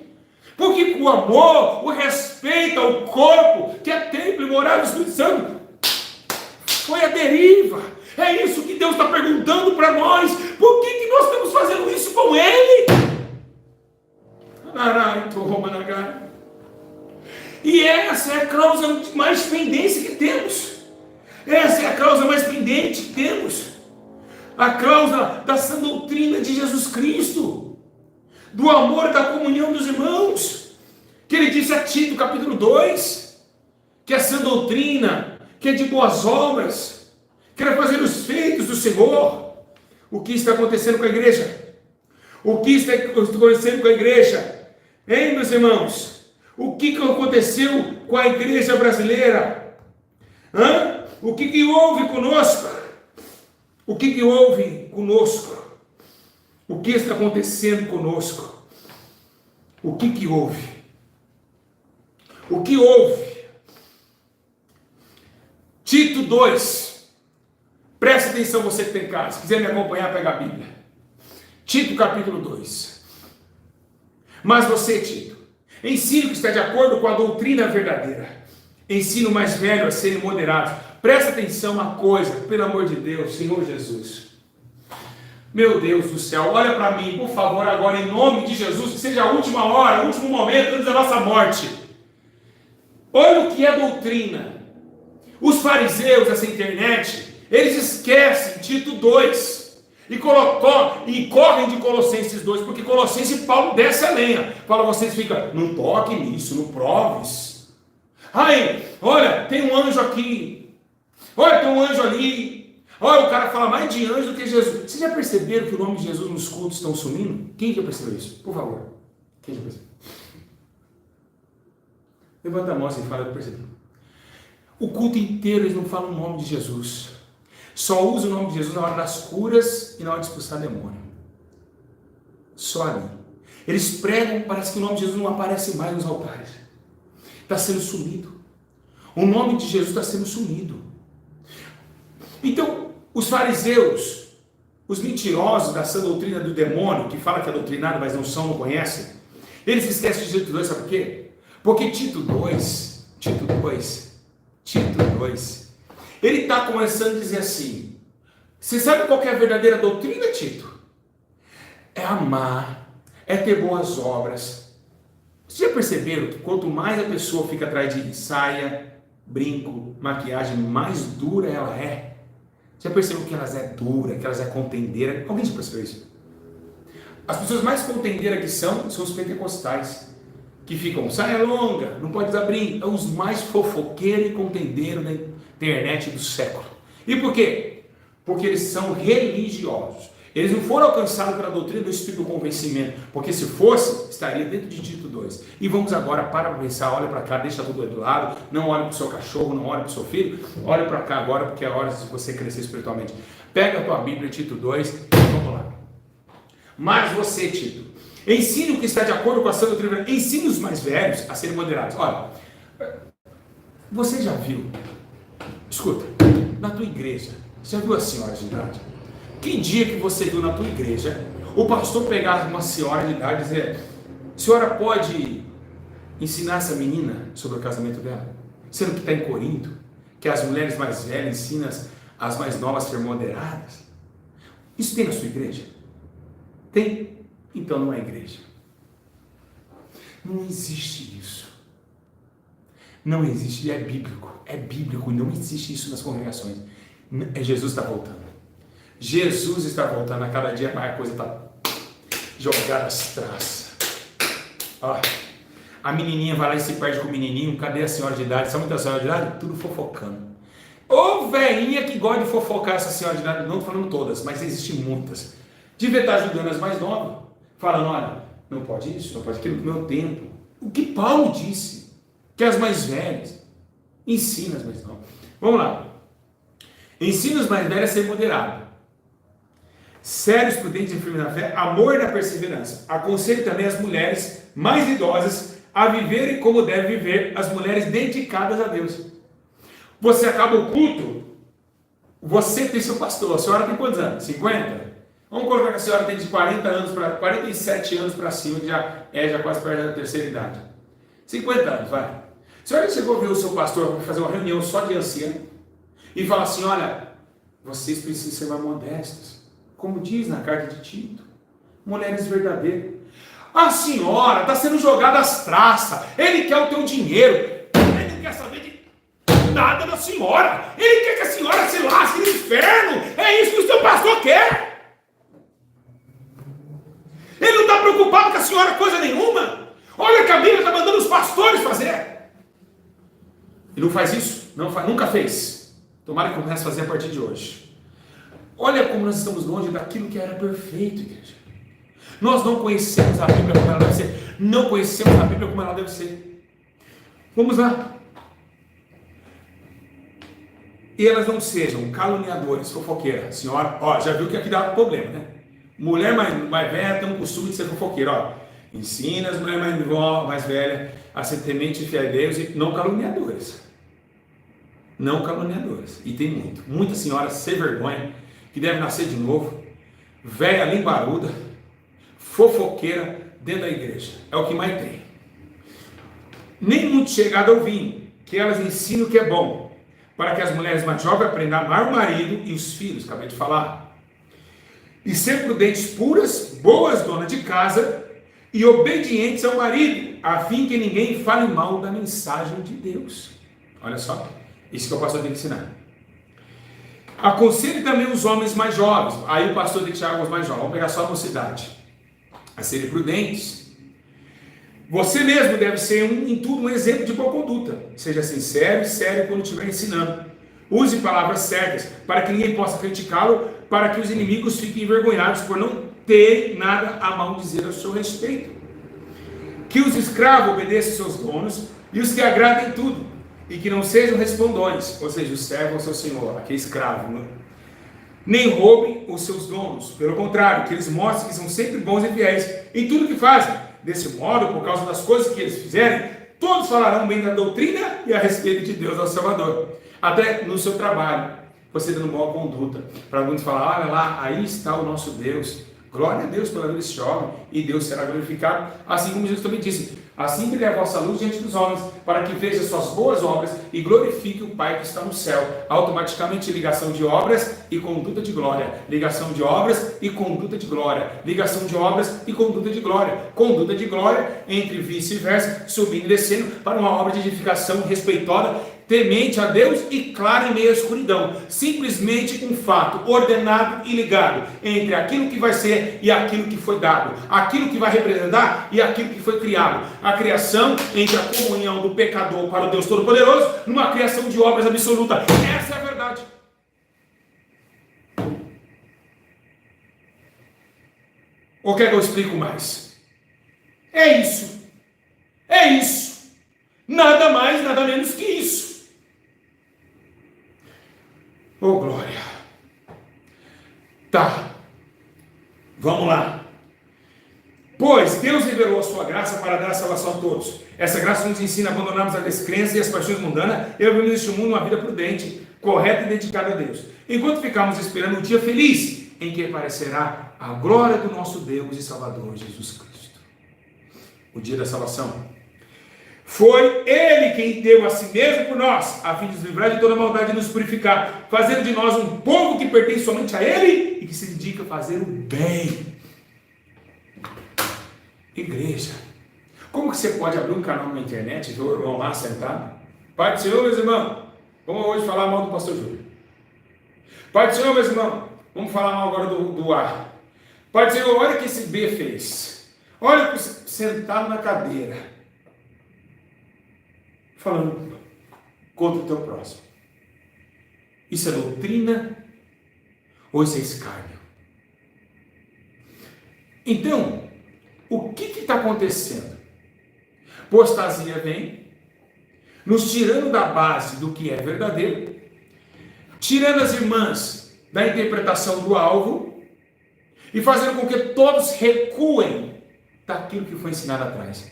Porque o amor, o respeito ao corpo, que é templo e morada do Espírito Santo, foi a deriva. É isso que Deus está perguntando para nós. Por que nós estamos fazendo isso com Ele? E essa é a causa mais pendente que temos. Essa é a causa mais pendente que temos. A causa da sã doutrina de Jesus Cristo, do amor e da comunhão dos irmãos, que ele disse a Tito, capítulo 2, que é sã doutrina, que é de boas obras, que é fazer os feitos do Senhor. O que está acontecendo com a igreja? O que está acontecendo com a igreja? Hein, meus irmãos? O que aconteceu com a igreja brasileira? O que houve conosco? O que houve conosco? O que está acontecendo conosco? O que houve? O que houve? Tito 2. Presta atenção, você que tem casa. Se quiser me acompanhar, pega a Bíblia. Tito capítulo 2. Mas você, Tito, ensina o que está de acordo com a doutrina verdadeira. Ensina o mais velho a serem moderados. Presta atenção uma coisa, pelo amor de Deus, Senhor Jesus. Meu Deus do céu, olha para mim, por favor, agora, em nome de Jesus, que seja a última hora, o último momento antes da nossa morte. Olha o que é doutrina. Os fariseus dessa internet, eles esquecem Tito 2 e correm de Colossenses 2, porque Colossenses Paulo desce a lenha. Fala, vocês ficam, não toque nisso, não proves. Ai, olha, tem um anjo aqui. Olha, tem um anjo ali. Olha, o cara fala mais de anjo do que Jesus. Vocês já perceberam que o nome de Jesus nos cultos estão sumindo? Quem já percebeu isso? Por favor. Quem já percebeu? Levanta a mão assim e fala, eu percebi. O culto inteiro eles não falam o nome de Jesus. Só usa o nome de Jesus na hora das curas e na hora de expulsar demônio. Só ali. Eles pregam, parece que o nome de Jesus não aparece mais nos altares. Está sendo sumido. O nome de Jesus está sendo sumido. Então, os fariseus, os mentirosos da sã doutrina do demônio, que fala que é doutrinado, mas não são, não conhecem, eles esquecem de Tito 2, sabe por quê? Porque Tito 2, ele está começando a dizer assim, você sabe qual que é a verdadeira doutrina, Tito? É amar, é ter boas obras. Vocês já perceberam que quanto mais a pessoa fica atrás de saia, brinco, maquiagem, mais dura ela é? Já percebeu que elas é dura, que elas é contendeira? Alguém já percebeu isso? As pessoas mais contendeiras que são os pentecostais, que ficam, saia longa, não pode usar brinco. É os mais fofoqueiros e contendeiros da internet do século. E por quê? Porque eles são religiosos. Eles não foram alcançados pela doutrina do Espírito do convencimento, porque se fosse, estaria dentro de Tito 2. E vamos agora, para pensar, olha para cá, deixa tudo do lado, não olhe para o seu cachorro, não olhe para o seu filho, olhe para cá agora, porque é hora de você crescer espiritualmente. Pega a tua Bíblia, Tito 2, e vamos lá. Mas você, Tito, ensine o que está de acordo com a sã doutrina, ensine os mais velhos a serem moderados. Olha, você já viu, escuta, na tua igreja, você já viu a senhora de idade? Que dia que você viu na tua igreja o pastor pegar uma senhora de idade e dizer, senhora pode ensinar essa menina sobre o casamento dela? Sendo que está em Corinto, que as mulheres mais velhas ensinam as mais novas a ser moderadas. Isso tem na sua igreja? Tem? Então não é igreja. Não existe isso. Não existe, é bíblico, não existe isso nas congregações. Jesus está voltando. Jesus está voltando, a cada dia mais a coisa está jogada às traças. A menininha vai lá e se perde com o menininho, cadê a senhora de idade? Sabe muita senhora de idade? Tudo fofocando. Ô velhinha que gosta de fofocar essa senhora de idade, não estou falando todas, mas existem muitas. Devia estar ajudando as mais novas, falando, olha, não pode isso, não pode aquilo, no meu tempo. O que Paulo disse, que as mais velhas, ensina as mais novas. Vamos lá. Ensina os mais velhos a ser moderado. Sérios, prudentes e firmes na fé, amor na perseverança. Aconselho também as mulheres mais idosas a viverem como devem viver as mulheres dedicadas a Deus. Você acaba o culto, você tem seu pastor, a senhora tem quantos anos? 50? Vamos colocar que a senhora tem de 40 anos para 47 anos para cima, que já quase perto da terceira idade. 50 anos, vai. A senhora chegou a ver o seu pastor para fazer uma reunião só de ancião e falar assim, olha, vocês precisam ser mais modestos. Como diz na carta de Tito, mulheres verdadeiras. A senhora está sendo jogada às traças. Ele quer o teu dinheiro. Ele não quer saber de nada da senhora. Ele quer que a senhora se lasque no inferno. É isso que o seu pastor quer. Ele não está preocupado com a senhora coisa nenhuma. Olha que a Bíblia está mandando os pastores fazer. E não faz isso? Não faz, nunca fez. Tomara que comece a fazer a partir de hoje. Olha como nós estamos longe daquilo que era perfeito, igreja. Nós não conhecemos a Bíblia como ela deve ser. Não conhecemos a Bíblia como ela deve ser. Vamos lá. E elas não sejam caluniadores, fofoqueiras. Senhora, ó, já viu que aqui dá problema, né? Mulher mais velha tem um costume de ser fofoqueira, ó. Ensina as mulheres mais velhas a ser temente e fiel a Deus e não caluniadores. Não caluniadores. E tem muitas senhoras sem vergonha, que devem nascer de novo, velha limbaruda, fofoqueira dentro da igreja. É o que mais tem. Nem muito chegada ao vinho, que elas ensinam o que é bom, para que as mulheres mais jovens aprendam a amar o marido e os filhos, acabei de falar. E ser prudentes, puras, boas donas de casa e obedientes ao marido, a fim que ninguém fale mal da mensagem de Deus. Olha só, isso que o pastor tem que ensinar. Aconselhe também os homens mais jovens. Aí o pastor tem que tirar os mais jovens. Vamos pegar só a mocidade. A serem prudentes. Você mesmo deve ser em tudo um exemplo de boa conduta. Seja sincero e sério quando estiver ensinando. Use palavras certas para que ninguém possa criticá-lo, para que os inimigos fiquem envergonhados por não terem nada a maldizer a seu respeito. Que os escravos obedeçam seus donos e os que agradem tudo, e que não sejam respondões, ou seja, o servo ao seu senhor, aquele escravo, né? Nem roubem os seus donos, pelo contrário, que eles mostrem que são sempre bons e fiéis em tudo que fazem. Desse modo, por causa das coisas que eles fizerem, todos falarão bem da doutrina e a respeito de Deus, nosso Salvador. Até no seu trabalho, você dando boa conduta, para muitos falar, olha lá, aí está o nosso Deus. Glória a Deus pela vida desse jovem, e Deus será glorificado, assim como Jesus também disse, assim brilhe a vossa luz diante dos homens, para que vejam suas boas obras e glorifique o Pai que está no céu. Automaticamente ligação de obras e conduta de glória, ligação de obras e conduta de glória, ligação de obras e conduta de glória, entre vice-versa, subindo e descendo, para uma obra de edificação respeitosa, temente a Deus e claro em meio à escuridão, simplesmente um fato ordenado e ligado entre aquilo que vai ser e aquilo que foi dado, aquilo que vai representar e aquilo que foi criado, a criação entre a comunhão do pecador para o Deus Todo-Poderoso, numa criação de obras absoluta. Essa é a verdade. Ou quer que eu explique mais? É isso, nada mais, nada menos que isso. Oh, glória. Tá. Vamos lá. Pois Deus revelou a sua graça para dar salvação a todos. Essa graça nos ensina a abandonarmos a descrença e as paixões mundanas e a viver neste mundo uma vida prudente, correta e dedicada a Deus. Enquanto ficamos esperando o dia feliz em que aparecerá a glória do nosso Deus e Salvador Jesus Cristo. O dia da salvação. Foi Ele quem deu a si mesmo por nós, a fim de nos livrar de toda maldade e nos purificar, fazendo de nós um povo que pertence somente a Ele e que se dedica a fazer o bem. Igreja, como que você pode abrir um canal na internet e ver o irmão lá sentado? Pai do Senhor, meus irmãos, vamos hoje falar mal do pastor Júlio. Pai do Senhor, meus irmãos, vamos falar mal agora do A. Pai do Senhor, olha o que esse B fez. Olha, sentado na cadeira, falando contra o teu próximo. Isso é doutrina ou isso é escárnio? Então, o que está acontecendo? Apostasia vem, nos tirando da base do que é verdadeiro, tirando as irmãs da interpretação do alvo e fazendo com que todos recuem daquilo que foi ensinado atrás.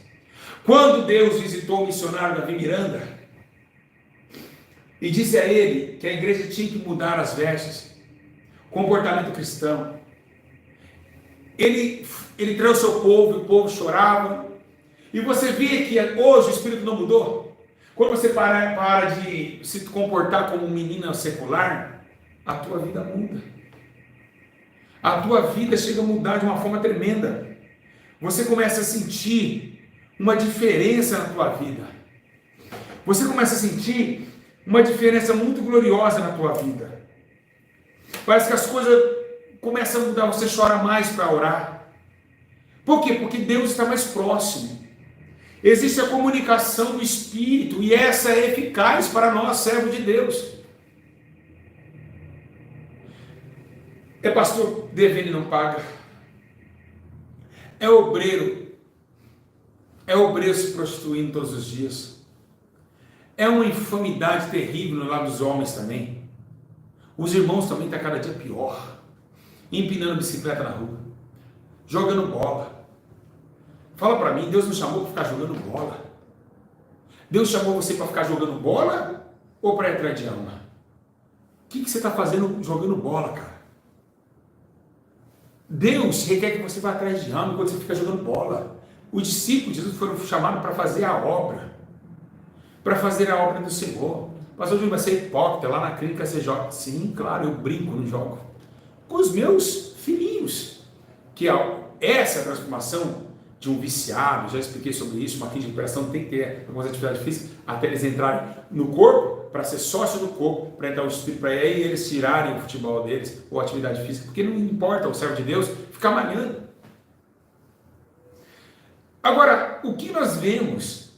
Quando Deus visitou o missionário Davi Miranda e disse a ele que a igreja tinha que mudar as vestes, comportamento cristão, ele trouxe ao povo e o povo chorava. E você vê que hoje o Espírito não mudou. Quando você para de se comportar como menina secular, a tua vida muda. A tua vida chega a mudar de uma forma tremenda. Você começa a sentir uma diferença na tua vida. Você começa a sentir uma diferença muito gloriosa na tua vida. Parece que as coisas começam a mudar, você chora mais para orar. Por quê? Porque Deus está mais próximo. Existe a comunicação do Espírito e essa é eficaz para nós, servos de Deus. É pastor, devendo e não paga. É obreiro. É obreiro se prostituindo todos os dias. É uma infamidade terrível lá dos homens também. Os irmãos também estão cada dia pior. Empinando bicicleta na rua. Jogando bola. Fala para mim, Deus não chamou para ficar jogando bola? Deus chamou você para ficar jogando bola ou para ir atrás de alma? O que você está fazendo jogando bola, cara? Deus requer que você vá atrás de alma quando você fica jogando bola. Os discípulos de Jesus foram chamados para fazer a obra. Para fazer a obra do Senhor. Pastor Júlio, vai ser hipócrita, lá na clínica você joga. Sim, claro, eu brinco no jogo. Com os meus filhinhos. Que essa transformação de um viciado, já expliquei sobre isso, uma crise de recuperação tem que ter algumas atividades físicas até eles entrarem no corpo, para ser sócio do corpo, para entrar o espírito, para aí eles tirarem o futebol deles, ou atividade física, porque não importa o servo de Deus ficar malhando. Agora, o que nós vemos?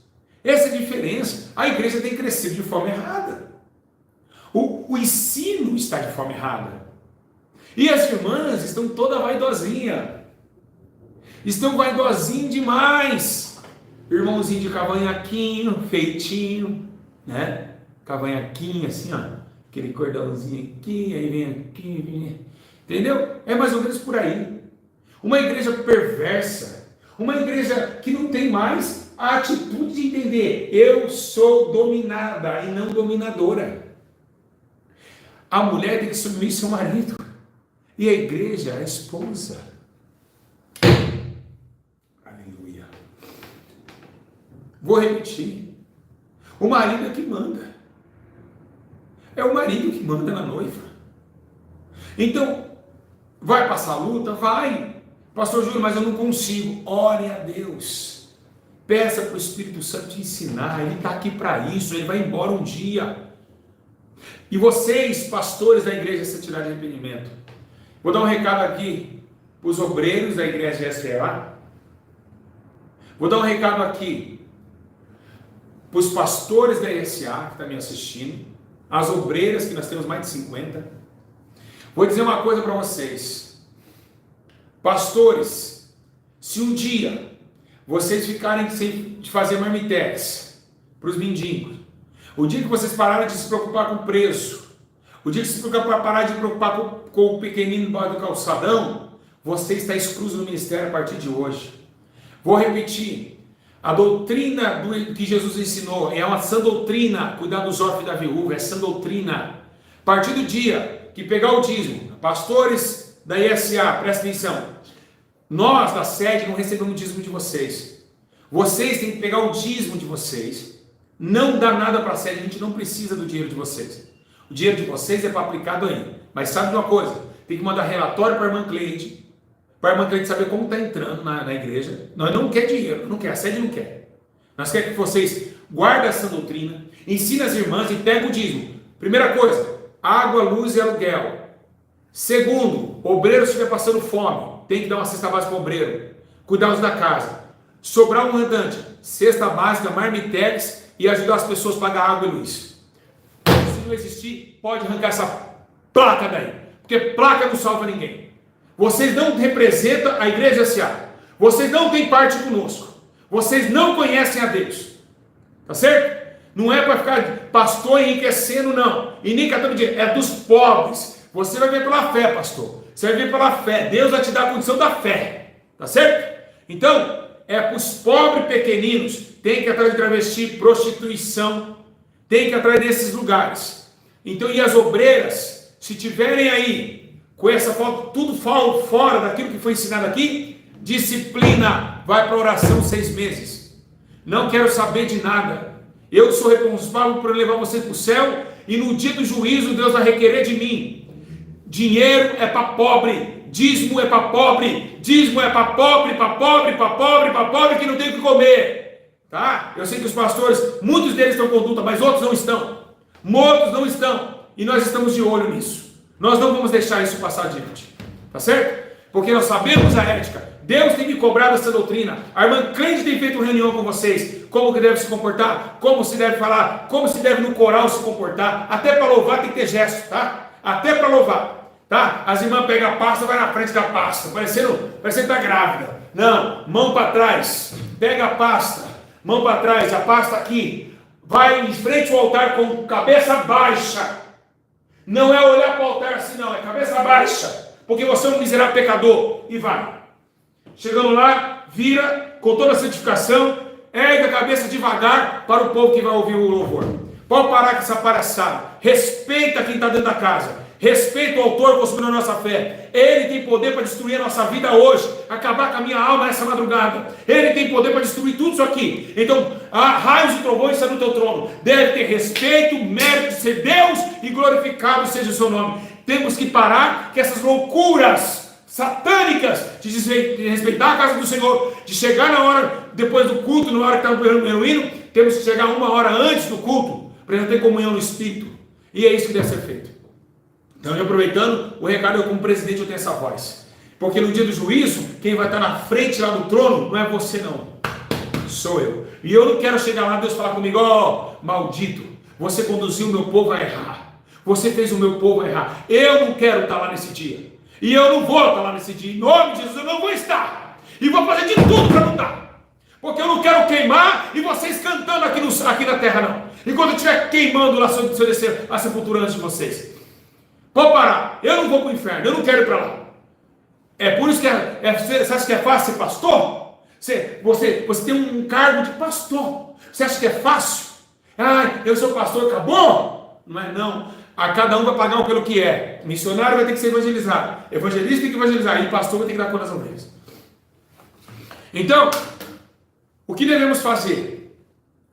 Essa diferença, a igreja tem crescido de forma errada. O ensino está de forma errada. E as irmãs estão toda vaidosinha. Estão vaidosinhos demais. Irmãozinho de cavanhaquinho, feitinho, né? Cavanhaquinho assim, ó. Aquele cordãozinho aqui, aí vem aqui, vem. Entendeu? É mais ou menos por aí. Uma igreja perversa. Uma igreja que não tem mais a atitude de entender. Eu sou dominada e não dominadora. A mulher tem que submeter seu marido. E a igreja, a esposa. Vou repetir. O marido é que manda. É o marido que manda na noiva. Então, vai passar luta? Vai. Pastor Júlio, mas eu não consigo. Ore a Deus. Peça para o Espírito Santo te ensinar. Ele está aqui para isso. Ele vai embora um dia. E vocês, pastores da igreja Santidade e Arrependimento, vou dar um recado aqui para os obreiros da igreja SLA. Vou dar um recado aqui para os pastores da ESA que estão me assistindo, as obreiras, que nós temos mais de 50. Vou dizer uma coisa para vocês. Pastores, se um dia vocês ficarem sem de fazer marmitex para os mendigos, o dia que vocês pararem de se preocupar com o preço, o dia que vocês parar de se preocupar com o pequenino embaixo do calçadão, você está excluso do ministério a partir de hoje. Vou repetir. A doutrina que Jesus ensinou é uma sã doutrina, cuidar dos órfãos e da viúva, é sã doutrina. A partir do dia que pegar o dízimo, pastores da ESA, presta atenção, nós da sede não recebemos o dízimo de vocês. Vocês têm que pegar o dízimo de vocês, não dá nada para a sede, a gente não precisa do dinheiro de vocês. O dinheiro de vocês é para aplicado aí. Mas sabe de uma coisa? Tem que mandar relatório para a irmã Cleide, para a irmã Cleide saber como está entrando na igreja. Nós não quer dinheiro, não quer, a sede não quer. Nós queremos que vocês guardem essa doutrina, ensinem as irmãs e peguem o dízimo. Primeira coisa, água, luz e aluguel. Segundo, obreiro se estiver passando fome, tem que dar uma cesta básica para o obreiro. Cuidar da casa. Sobrar um mandante, cesta básica, marmitex e ajudar as pessoas a pagar água e luz. Se não existir, pode arrancar essa placa daí, porque placa não salva ninguém. Vocês não representam a igreja SA. Vocês não têm parte conosco. Vocês não conhecem a Deus. Tá certo? Não é para ficar pastor enriquecendo, não. E nem catando dinheiro. É dos pobres. Você vai ver pela fé, pastor. Você vai ver pela fé. Deus vai te dar a condição da fé. Tá certo? Então, é para os pobres pequeninos. Tem que ir atrás de travesti, prostituição. Tem que ir atrás desses lugares. Então, e as obreiras, se tiverem aí com essa falta, tudo fora daquilo que foi ensinado aqui, disciplina, vai para oração 6 meses. Não quero saber de nada. Eu sou responsável por levar você para o céu e no dia do juízo Deus vai requerer de mim. Dinheiro é para pobre, dízimo é para pobre, dízimo é para pobre, para pobre, para pobre, para pobre que não tem o que comer. Tá? Eu sei que os pastores, muitos deles estão com conduta, mas outros não estão. Muitos não estão. E nós estamos de olho nisso. Nós não vamos deixar isso passar adiante. Tá certo? Porque nós sabemos a ética. Deus tem me cobrado essa doutrina. A irmã Cleide tem feito reunião com vocês. Como que deve se comportar, como se deve falar, como se deve no coral se comportar. Até para louvar tem que ter gesto, tá? Até para louvar, tá? As irmãs pegam a pasta, vai na frente da pasta, parecendo que tá grávida. Não, mão para trás, pega a pasta, mão para trás, a pasta aqui, vai em frente ao altar com cabeça baixa. Não é olhar para o altar assim, não, é cabeça baixa, porque você é um miserável pecador. E vai. Chegando lá, vira com toda a santificação, ergue a cabeça devagar para o povo que vai ouvir o louvor. Pode parar com essa palhaçada. Respeita quem está dentro da casa. Respeita o autor consumindo a nossa fé. Ele tem poder para destruir a nossa vida hoje, acabar com a minha alma nessa madrugada. Ele tem poder para destruir tudo isso aqui. Então, raios e trovões estão no teu trono. Deve ter respeito, mérito de ser Deus e glorificado seja o seu nome. Temos que parar com essas loucuras satânicas de respeitar a casa do Senhor, de chegar na hora, depois do culto, na hora que está o hino, temos que chegar 1 hora antes do culto, para não ter comunhão no Espírito. E é isso que deve ser feito. Então, aproveitando o recado, eu como presidente eu tenho essa voz. Porque no dia do juízo, quem vai estar na frente lá do trono não é você não, sou eu. E eu não quero chegar lá e Deus falar comigo, maldito, você conduziu o meu povo a errar. Você fez o meu povo errar. Eu não quero estar lá nesse dia. E eu não vou estar lá nesse dia. Em nome de Jesus, eu não vou estar. E vou fazer de tudo para não estar. Porque eu não quero queimar e vocês cantando aqui na terra, não. E quando eu estiver queimando lá, se eu descer a sepultura antes de vocês. Pode parar. Eu não vou para o inferno. Eu não quero ir para lá. É por isso que você acha que é fácil ser pastor? Você tem um cargo de pastor. Você acha que é fácil? Eu sou pastor, acabou? Não é não. A cada um vai pagar pelo que é. Missionário vai ter que ser evangelizado. Evangelista tem que evangelizar. E pastor vai ter que dar conta das ovelhas. Então, o que devemos fazer?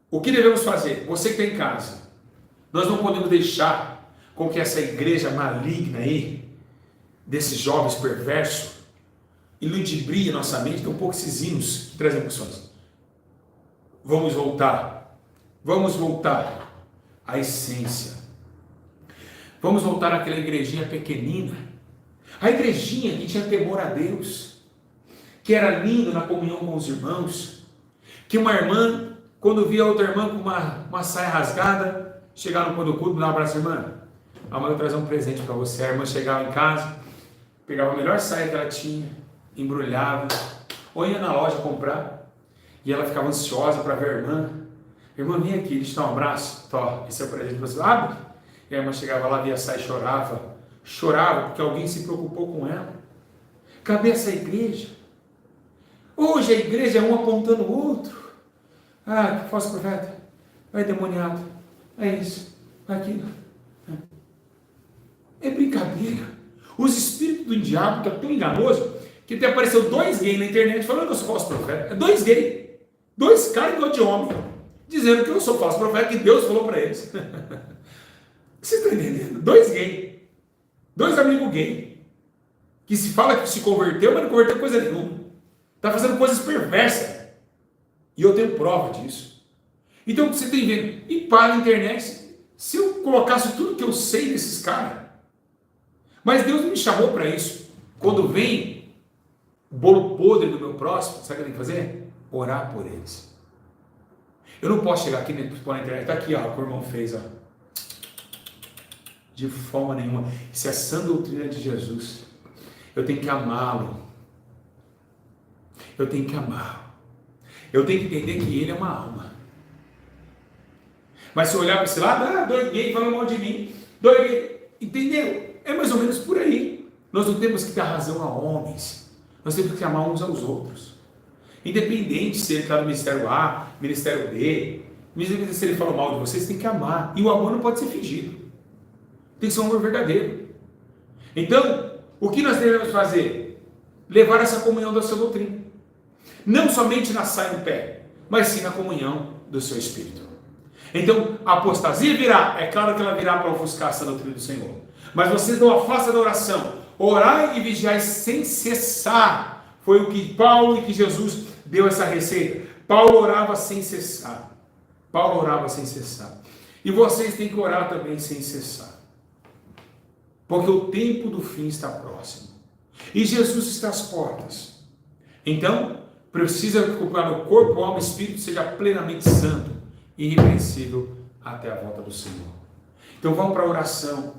O que devemos fazer? Você que está em casa. Nós não podemos deixar com que essa igreja maligna aí, desses jovens perversos, iludibrie nossa mente, tão pouco esses hinos que trazem emoções. Vamos voltar à essência. Vamos voltar àquela igrejinha pequenina, a igrejinha que tinha temor a Deus, que era linda na comunhão com os irmãos, que uma irmã, quando via outra irmã com uma saia rasgada, chegava no pão do culto, me dava um abraço, irmã, a mãe vai trazer um presente para você. A irmã chegava em casa, pegava a melhor saia que ela tinha, embrulhava, ou ia na loja comprar, e ela ficava ansiosa para ver a irmã. Irmã, vem aqui, deixa eu dar um abraço. Esse é o presente para você. Abre. E a irmã chegava lá, via a saia e chorava porque alguém se preocupou com ela. Cadê essa igreja? Hoje a igreja é um apontando o outro. Que falso profeta, vai demoniado, é isso, aquilo. É brincadeira. Os espíritos do diabo estão tão enganosos que até apareceu 2 gays na internet falando que eu sou falso profeta. 2 gays, 2 caras igual de homem, dizendo que eu sou falso profeta, que Deus falou para eles. Vocês estão entendendo? 2 gays, 2 amigos gays, que se fala que se converteu, mas não converteu coisa nenhuma. Está fazendo coisas perversas. E eu tenho prova disso. Então você tem vendo. E para a internet, se eu colocasse tudo que eu sei desses caras. Mas Deus me chamou para isso. Quando vem o bolo podre do meu próximo, sabe o que eu tenho que fazer? Orar por eles. Eu não posso chegar aqui na internet. Está aqui, ó, o que o irmão fez, ó. De forma nenhuma. Isso é a sã doutrina de Jesus. Eu tenho que amá-lo. Eu tenho que amá-lo. Eu tenho que entender que ele é uma alma. Mas se eu olhar para esse lado, 2 gays falando mal de mim. 2 gays. Entendeu? É mais ou menos por aí. Nós não temos que dar razão a homens. Nós temos que amar uns aos outros. Independente se ele está no Ministério A, Ministério B, independente se ele falou mal de vocês, tem que amar. E o amor não pode ser fingido. Tem que ser um amor verdadeiro. Então, o que nós devemos fazer? Levar essa comunhão da sua doutrina. Não somente na saia no pé, mas sim na comunhão do seu Espírito. Então, a apostasia virá. É claro que ela virá para ofuscar essa doutrina do Senhor. Mas vocês não afastam da oração. Orai e vigiai sem cessar. Foi o que Paulo e que Jesus deu essa receita. Paulo orava sem cessar. Paulo orava sem cessar. E vocês têm que orar também sem cessar. Porque o tempo do fim está próximo. E Jesus está às portas. Então, precisa que o corpo, alma e espírito seja plenamente santo e irrepreensível até a volta do Senhor. Então vamos para a oração.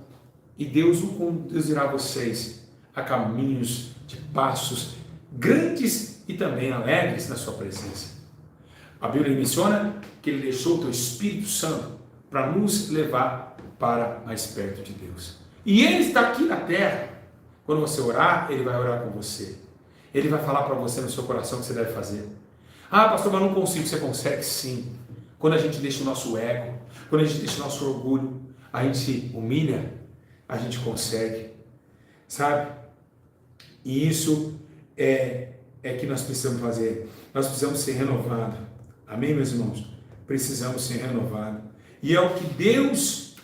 E Deus o conduzirá vocês a caminhos de passos, grandes e também alegres na sua presença. A Bíblia menciona que Ele deixou o teu Espírito Santo para nos levar para mais perto de Deus. E Ele está aqui na terra. Quando você orar, Ele vai orar com você. Ele vai falar para você no seu coração o que você deve fazer. Ah, pastor, mas não consigo. Você consegue sim. Quando a gente deixa o nosso ego, quando a gente deixa o nosso orgulho, a gente humilha, a gente consegue. Sabe? E isso é que nós precisamos fazer. Nós precisamos ser renovados. Amém, meus irmãos? Precisamos ser renovados. E é o que Deus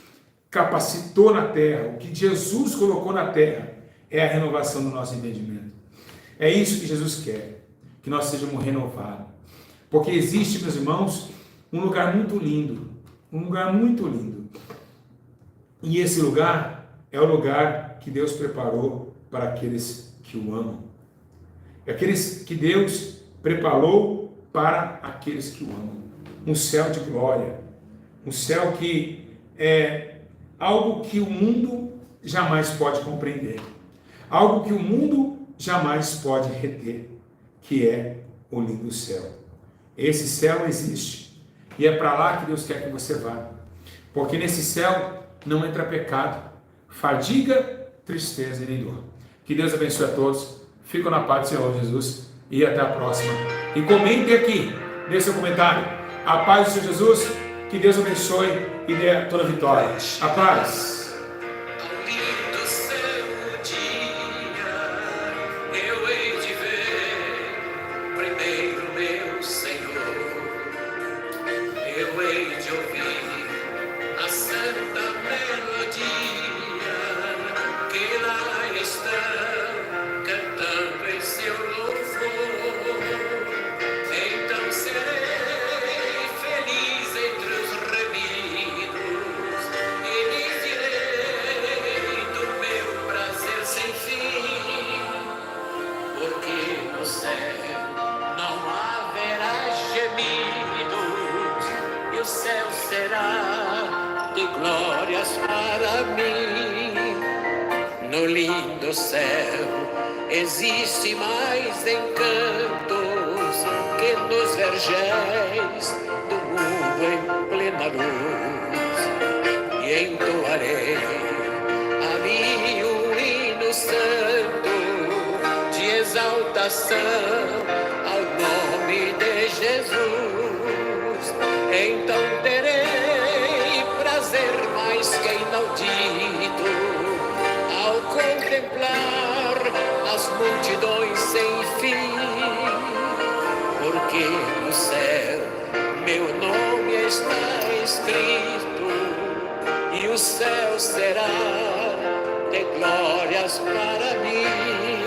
capacitou na terra, o que Jesus colocou na terra, é a renovação do nosso entendimento. É isso que Jesus quer, que nós sejamos renovados. Porque existe, meus irmãos, um lugar muito lindo, E esse lugar é o lugar que Deus preparou para aqueles que o amam. É aqueles que Deus preparou para aqueles que o amam. Um céu de glória, um céu que é algo que o mundo jamais pode compreender, algo que o mundo jamais pode reter, que é o lindo céu. Esse céu existe e é para lá que Deus quer que você vá, porque nesse céu não entra pecado, fadiga, tristeza e nem dor. Que Deus abençoe a todos, fico na paz do Senhor Jesus e até a próxima. E comente aqui, deixe seu comentário. A paz do Senhor Jesus, que Deus abençoe e dê toda a vitória. A paz. No lindo céu existe mais encantos que nos vergéis do mundo em plena luz. E entoarei a mim um hino santo de exaltação ao nome de Jesus. Então terei prazer mais que inaudito ao contemplar as multidões sem fim, porque no céu meu nome está escrito e o céu será de glórias para mim.